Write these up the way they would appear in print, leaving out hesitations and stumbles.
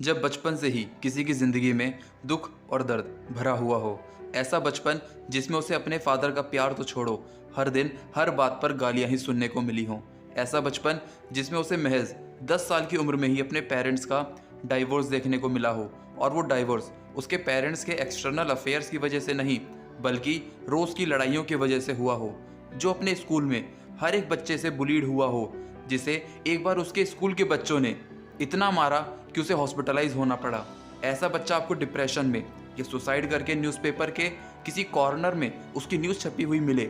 जब बचपन से ही किसी की ज़िंदगी में दुख और दर्द भरा हुआ हो। ऐसा बचपन जिसमें उसे अपने फादर का प्यार तो छोड़ो, हर दिन हर बात पर गालियां ही सुनने को मिली हों। ऐसा बचपन जिसमें उसे महज 10 साल की उम्र में ही अपने पेरेंट्स का डाइवोर्स देखने को मिला हो, और वो डाइवोर्स उसके पेरेंट्स के एक्सटर्नल अफेयर्स की वजह से नहीं, बल्कि रोज़ की लड़ाइयों की वजह से हुआ हो। जो अपने स्कूल में हर एक बच्चे से बुलीड हुआ हो, जिसे एक बार उसके स्कूल के बच्चों ने इतना मारा कि उसे हॉस्पिटलाइज होना पड़ा। ऐसा बच्चा आपको डिप्रेशन में या सुसाइड करके न्यूज़पेपर के किसी कॉर्नर में उसकी न्यूज़ छपी हुई मिले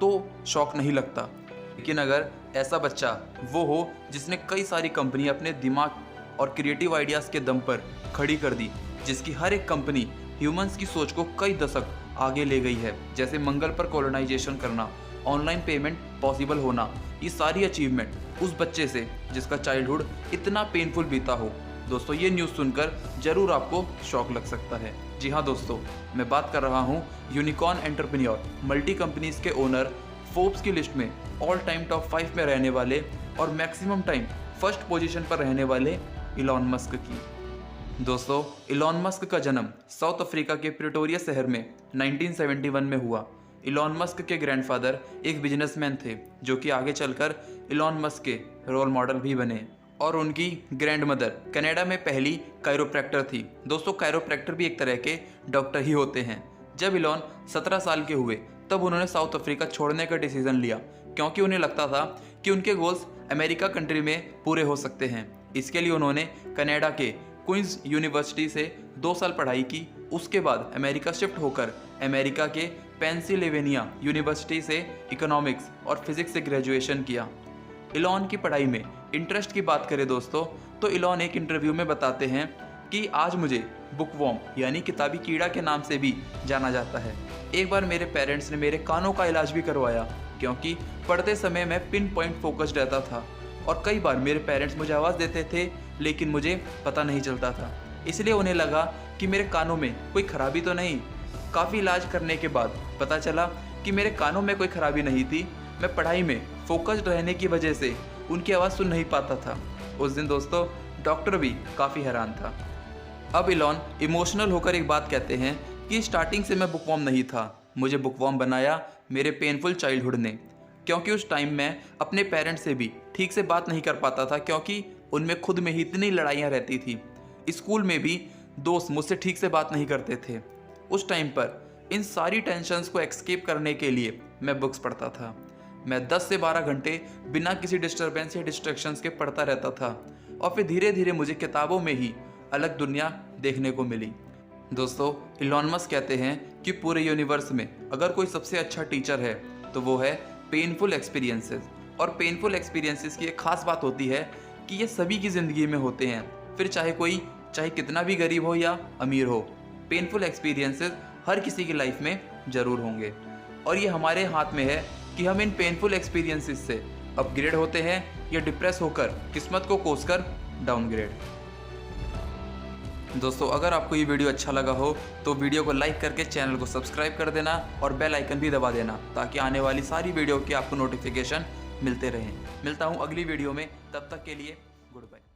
तो शौक नहीं लगता। लेकिन अगर ऐसा बच्चा वो हो जिसने कई सारी कंपनियां अपने दिमाग और क्रिएटिव आइडियाज़ के दम पर खड़ी कर दी, जिसकी हर एक कंपनी ह्यूमंस की सोच को कई दशक आगे ले गई है, जैसे मंगल पर कॉलोनाइजेशन करना, ऑनलाइन पेमेंट पॉसिबल होना, ये सारी अचीवमेंट उस बच्चे से जिसका चाइल्डहुड इतना पेनफुल बीता हो। दोस्तों, ये न्यूज़ सुनकर जरूर आपको शॉक लग सकता है। जी हाँ दोस्तों, मैं बात कर रहा हूँ यूनिकॉर्न एंटरप्रेन्योर, मल्टी कंपनीज के ओनर, फोर्ब्स की लिस्ट में ऑल टाइम टॉप 5 में रहने वाले और मैक्सिमम टाइम फर्स्ट पोजीशन पर रहने वाले इलॉन मस्क की। दोस्तों, इलॉन मस्क का जन्म साउथ अफ्रीका के प्रिटोरिया शहर में 1971 में हुआ। इलॉन मस्क के ग्रैंडफादर एक बिजनेसमैन थे, जो कि आगे चलकर इलॉन मस्क के रोल मॉडल भी बने, और उनकी ग्रैंड मदर कनाडा में पहली कायरोप्रैक्टर थी। दोस्तों, कायरोप्रैक्टर भी एक तरह के डॉक्टर ही होते हैं। जब इलॉन 17 साल के हुए तब उन्होंने साउथ अफ्रीका छोड़ने का डिसीजन लिया, क्योंकि उन्हें लगता था कि उनके गोल्स अमेरिका कंट्री में पूरे हो सकते हैं। इसके लिए उन्होंने कनाडा के क्वींस यूनिवर्सिटी से 2 साल पढ़ाई की। उसके बाद अमेरिका शिफ्ट होकर अमेरिका के पेंसिल्वेनिया यूनिवर्सिटी से इकोनॉमिक्स और फिजिक्स से ग्रेजुएशन किया। इलॉन की पढ़ाई में इंटरेस्ट की बात करें दोस्तों, तो इलॉन एक इंटरव्यू में बताते हैं कि आज मुझे बुकवॉर्म यानी किताबी कीड़ा के नाम से भी जाना जाता है। एक बार मेरे पेरेंट्स ने मेरे कानों का इलाज भी करवाया, क्योंकि पढ़ते समय मैं पिन पॉइंट फोकस्ड रहता था, और कई बार मेरे पेरेंट्स मुझे आवाज़ देते थे लेकिन मुझे पता नहीं चलता था। इसलिए उन्हें लगा कि मेरे कानों में कोई खराबी तो नहीं। काफ़ी इलाज करने के बाद पता चला कि मेरे कानों में कोई खराबी नहीं थी, मैं पढ़ाई में फोकस्ड रहने की वजह से उनकी आवाज़ सुन नहीं पाता था। उस दिन दोस्तों, डॉक्टर भी काफ़ी हैरान था। अब इलॉन इमोशनल होकर एक बात कहते हैं कि स्टार्टिंग से मैं बुकवॉर्म नहीं था, मुझे बुकवॉर्म बनाया मेरे पेनफुल चाइल्डहुड ने, क्योंकि उस टाइम मैं अपने पेरेंट्स से भी ठीक से बात नहीं कर पाता था, क्योंकि उनमें खुद में ही इतनी लड़ाइयाँ रहती थी। स्कूल में भी दोस्त मुझसे ठीक से बात नहीं करते थे। उस टाइम पर इन सारी टेंशन्स को एस्केप करने के लिए मैं बुक्स पढ़ता था। मैं 10 से 12 घंटे बिना किसी डिस्टर्बेंस या डिस्ट्रैक्शंस के पढ़ता रहता था, और फिर धीरे धीरे मुझे किताबों में ही अलग दुनिया देखने को मिली। दोस्तों, इलॉन मस्क कहते हैं कि पूरे यूनिवर्स में अगर कोई सबसे अच्छा टीचर है तो वो है पेनफुल एक्सपीरियंसेस। और पेनफुल एक्सपीरियंसेस की एक खास बात होती है कि ये सभी की ज़िंदगी में होते हैं, फिर चाहे कितना भी गरीब हो या अमीर हो, पेनफुल एक्सपीरियंसेस हर किसी की लाइफ में ज़रूर होंगे। और ये हमारे हाथ में है कि हम इन पेनफुल एक्सपीरियंसेस से अपग्रेड होते हैं या डिप्रेस होकर किस्मत को कोसकर डाउनग्रेड। दोस्तों, अगर आपको ये वीडियो अच्छा लगा हो तो वीडियो को लाइक करके चैनल को सब्सक्राइब कर देना और बेल आइकन भी दबा देना, ताकि आने वाली सारी वीडियो के आपको नोटिफिकेशन मिलते रहें। मिलता हूँ अगली वीडियो में, तब तक के लिए गुड बाय।